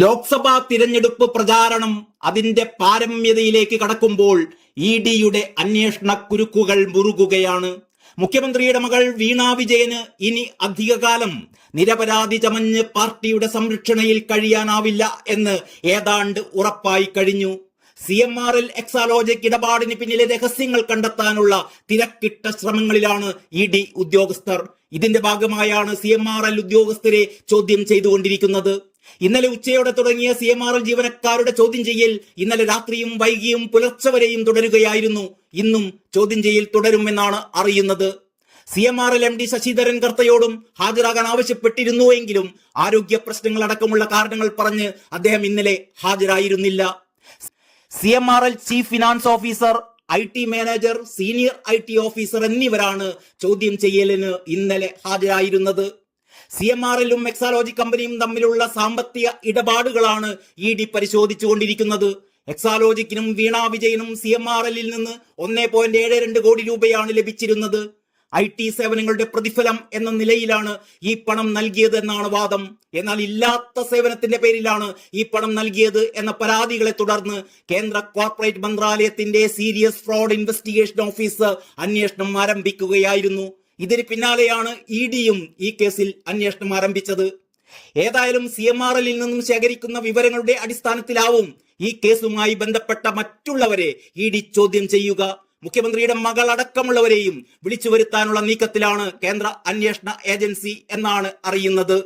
ലോക്സഭാ തിരഞ്ഞെടുപ്പ് പ്രചാരണം അതിന്റെ പാരമ്യതയിലേക്ക് കടക്കുമ്പോൾ ഇഡിയുടെ അന്വേഷണ കുരുക്കുകൾ മുറുകുകയാണ്. മുഖ്യമന്ത്രിയുടെ മകൾ വീണ വിജയന് ഇനി അധികകാലം നിരപരാധി ചമഞ്ഞ് പാർട്ടിയുടെ സംരക്ഷണയിൽ കഴിയാനാവില്ല എന്ന് ഏതാണ്ട് ഉറപ്പായി കഴിഞ്ഞു. CMRL എക്സാലോജിക് ഇടപാടിന് പിന്നിലെ രഹസ്യങ്ങൾ കണ്ടെത്താനുള്ള തിരക്കിട്ട ശ്രമങ്ങളിലാണ് ഇഡി ഉദ്യോഗസ്ഥർ. ഇതിന്റെ ഭാഗമായാണ് CMRL ഉദ്യോഗസ്ഥരെ ചോദ്യം ചെയ്തുകൊണ്ടിരിക്കുന്നത്. ഇന്നലെ ഉച്ചയോടെ തുടങ്ങിയ CMRL ജീവനക്കാരുടെ ചോദ്യം ചെയ്യൽ ഇന്നലെ രാത്രിയും വൈകിയും പുലർച്ചെ വരെയും തുടരുകയായിരുന്നു. ഇന്നും ചോദ്യം ചെയ്യൽ തുടരുമെന്നാണ് അറിയുന്നത്. CMRL MD ശശിധരൻ കർത്തയോടും ഹാജരാകാൻ ആവശ്യപ്പെട്ടിരുന്നുവെങ്കിലും ആരോഗ്യ പ്രശ്നങ്ങൾ അടക്കമുള്ള കാരണങ്ങൾ പറഞ്ഞ് അദ്ദേഹം ഇന്നലെ ഹാജരായിരുന്നില്ല. CMRL chief finance officer, IT manager, senior IT officer എന്നിവരാണ് ചോദ്യം ചെയ്യലിന് ഇന്നലെ ഹാജരായിരുന്നത്. CMRLും എക്സാലോജി കമ്പനിയും തമ്മിലുള്ള സാമ്പത്തിക ഇടപാടുകളാണ് ഇഡി പരിശോധിച്ചുകൊണ്ടിരിക്കുന്നത്. എക്സാലോജിക്കിനും വീണ വിജയനും CMRLിൽ നിന്ന് 1.72 കോടി രൂപയാണ് ലഭിച്ചിരുന്നത്. IT സേവനങ്ങളുടെ പ്രതിഫലം എന്ന നിലയിലാണ് ഈ പണം നൽകിയതെന്നാണ് വാദം. എന്നാൽ ഇല്ലാത്ത സേവനത്തിന്റെ പേരിലാണ് ഈ പണം നൽകിയത് എന്ന പരാതികളെ തുടർന്ന് കേന്ദ്ര കോർപ്പറേറ്റ് മന്ത്രാലയത്തിന്റെ സീരിയസ് ഫ്രോഡ് ഇൻവെസ്റ്റിഗേഷൻ ഓഫീസ് അന്വേഷണം ആരംഭിക്കുകയായിരുന്നു. ഇതിന് പിന്നാലെയാണ് ഇഡിയും ഈ കേസിൽ അന്വേഷണം ആരംഭിച്ചത്. ഏതായാലും CMRLിൽ നിന്നും ശേഖരിക്കുന്ന വിവരങ്ങളുടെ അടിസ്ഥാനത്തിലാവും ഈ കേസുമായി ബന്ധപ്പെട്ട മറ്റുള്ളവരെ ഇഡി ചോദ്യം ചെയ്യുക. മുഖ്യമന്ത്രിയുടെ മകൾ അടക്കമുള്ളവരെയും വിളിച്ചു വരുത്താനുള്ള നീക്കത്തിലാണ് കേന്ദ്ര അന്വേഷണ ഏജൻസി എന്നാണ് അറിയുന്നത്.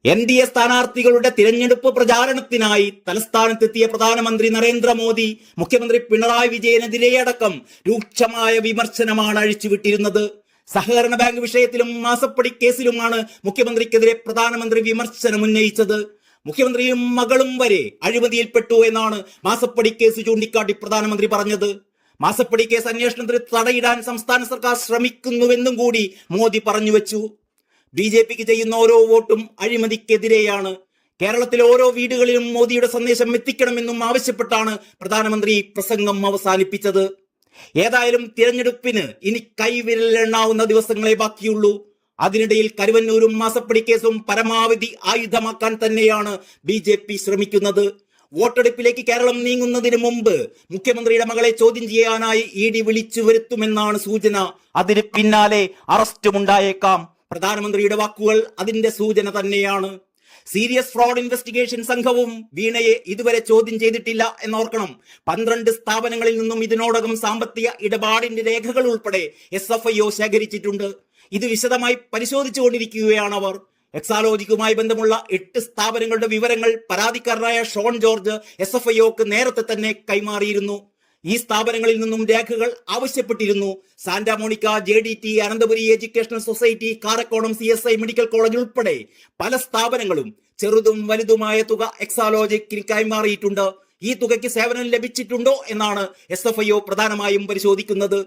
NDA സ്ഥാനാർത്ഥികളുടെ തിരഞ്ഞെടുപ്പ് പ്രചാരണത്തിനായി തലസ്ഥാനത്തെത്തിയ പ്രധാനമന്ത്രി നരേന്ദ്രമോദി മുഖ്യമന്ത്രി പിണറായി വിജയനെതിരെയടക്കം രൂക്ഷമായ വിമർശനമാണ് അഴിച്ചുവിട്ടിരുന്നത്. സഹകരണ ബാങ്ക് വിഷയത്തിലും മാസപ്പടി കേസിലുമാണ് മുഖ്യമന്ത്രിക്കെതിരെ പ്രധാനമന്ത്രി വിമർശനം ഉന്നയിച്ചത്. മുഖ്യമന്ത്രിയും മകളും വരെ അഴിമതിയിൽപ്പെട്ടു എന്നാണ് മാസപ്പടി കേസ് ചൂണ്ടിക്കാട്ടി പ്രധാനമന്ത്രി പറഞ്ഞത്. മാസപ്പടി കേസ് അന്വേഷണത്തിന് തടയിടാൻ സംസ്ഥാന സർക്കാർ ശ്രമിക്കുന്നുവെന്നും കൂടി മോദി പറഞ്ഞു വെച്ചു. BJPക്ക് ചെയ്യുന്ന ഓരോ വോട്ടും അഴിമതിക്കെതിരെയാണ്. കേരളത്തിലെ ഓരോ വീടുകളിലും മോദിയുടെ സന്ദേശം എത്തിക്കണമെന്നും ആവശ്യപ്പെട്ടാണ് പ്രധാനമന്ത്രി പ്രസംഗം അവസാനിപ്പിച്ചത്. ഏതായാലും തിരഞ്ഞെടുപ്പിന് ഇനി കൈവിരലെണ്ണാവുന്ന ദിവസങ്ങളെ ബാക്കിയുള്ളൂ. അതിനിടയിൽ കരുവന്നൂരും മാസപ്പടി കേസും പരമാവധി ആയുധമാക്കാൻ തന്നെയാണ് BJP ശ്രമിക്കുന്നത്. വോട്ടെടുപ്പിലേക്ക് കേരളം നീങ്ങുന്നതിന് മുമ്പ് മുഖ്യമന്ത്രിയുടെ മകളെ ചോദ്യം ചെയ്യാനായി ഇഡി വിളിച്ചു വരുത്തുമെന്നാണ് സൂചന. അതിന് പിന്നാലെ അറസ്റ്റും ഉണ്ടായേക്കാം. പ്രധാനമന്ത്രിയുടെ വാക്കുകൾ അതിന്റെ സൂചന തന്നെയാണ്. സീരിയസ് ഫ്രോഡ് ഇൻവെസ്റ്റിഗേഷൻ സംഘവും വീണയെ ഇതുവരെ ചോദ്യം ചെയ്തിട്ടില്ല എന്നോർക്കണം. 12 സ്ഥാപനങ്ങളിൽ നിന്നും ഇതിനോടകം സാമ്പത്തിക ഇടപാടിന്റെ രേഖകൾ ഉൾപ്പെടെ SFIO ശേഖരിച്ചിട്ടുണ്ട്. ഇത് വിശദമായി പരിശോധിച്ചുകൊണ്ടിരിക്കുകയാണ് അവർ. എക്സാലോജിക്കുമായി ബന്ധമുള്ള 8 സ്ഥാപനങ്ങളുടെ വിവരങ്ങൾ പരാതിക്കാരനായ ഷോൺ ജോർജ് SFIOക്ക് നേരത്തെ തന്നെ കൈമാറിയിരുന്നു. ഈ സ്ഥാപനങ്ങളിൽ നിന്നും രേഖകൾ ആവശ്യപ്പെട്ടിരുന്നു. Santa Monica, JDT, Ananthapuri educational society, Karakonam CSI medical college ഉൾപ്പെടെ പല സ്ഥാപനങ്ങളും ചെറുതും വലുതുമായ തുക എക്സാലോജിക്കിന് കൈമാറിയിട്ടുണ്ട്. ഈ തുകയ്ക്ക് സേവനം ലഭിച്ചിട്ടുണ്ടോ എന്നാണ് SFIO പ്രധാനമായും പരിശോധിക്കുന്നത്.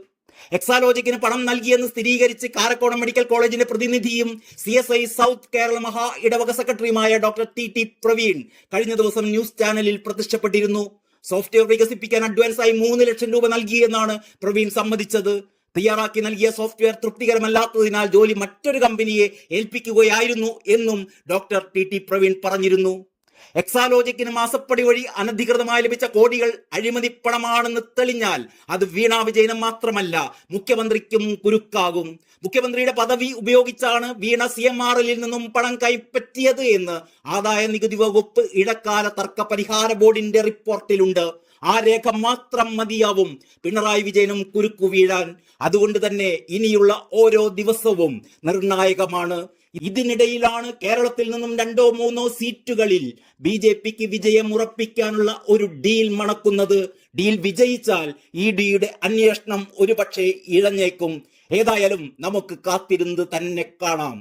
എക്സാലോജിക്കിന് പണം നൽകിയെന്ന് സ്ഥിരീകരിച്ച് കാരക്കോണം മെഡിക്കൽ കോളേജിന്റെ പ്രതിനിധിയും CSI സൗത്ത് കേരള മഹാ ഇടവക സെക്രട്ടറിയുമായ ഡോക്ടർ TT പ്രവീൺ കഴിഞ്ഞ ദിവസം ന്യൂസ് ചാനലിൽ പ്രത്യക്ഷപ്പെട്ടിരുന്നു. സോഫ്റ്റ്വെയർ വികസിപ്പിക്കാൻ അഡ്വാൻസായി 3 ലക്ഷം രൂപ നൽകിയെന്നാണ് പ്രവീൺ സമ്മതിച്ചത്. തയ്യാറാക്കി നൽകിയ സോഫ്റ്റ്വെയർ തൃപ്തികരമല്ലാത്തതിനാൽ ജോലി മറ്റൊരു കമ്പനിയെ ഏൽപ്പിക്കുകയായിരുന്നു എന്നും ഡോക്ടർ TT പ്രവീൺ പറഞ്ഞിരുന്നു. എക്സാലോജിക്കിന് മാസപ്പടി വഴി അനധികൃതമായി ലഭിച്ച കോടികൾ അഴിമതി പണമാണെന്ന് തെളിഞ്ഞാൽ അത് വീണ വിജയനും മാത്രമല്ല മുഖ്യമന്ത്രിക്കും കുരുക്കാകും. മുഖ്യമന്ത്രിയുടെ പദവി ഉപയോഗിച്ചാണ് വീണ CMRLിൽ നിന്നും പണം കൈപ്പറ്റിയത് എന്ന് ആദായ നികുതി വകുപ്പ് ഇടക്കാല തർക്ക പരിഹാര ബോർഡിന്റെ റിപ്പോർട്ടിലുണ്ട്. ആ രേഖ മാത്രം മതിയാവും പിണറായി വിജയനും കുരുക്കു വീഴാൻ. അതുകൊണ്ട് തന്നെ ഇനിയുള്ള ഓരോ ദിവസവും നിർണായകമാണ്. ഇതിനിടയിലാണ് കേരളത്തിൽ നിന്നും 2-3 സീറ്റുകളിൽ BJPക്ക് വിജയം ഉറപ്പിക്കാനുള്ള ഒരു ഡീൽ മണക്കുന്നത്. ഡീൽ വിജയിച്ചാൽ ഇഡിയുടെ അന്വേഷണം ഒരുപക്ഷെ ഇഴഞ്ഞേക്കും. ഏതായാലും നമുക്ക് കാത്തിരുന്ന് തന്നെ കാണാം.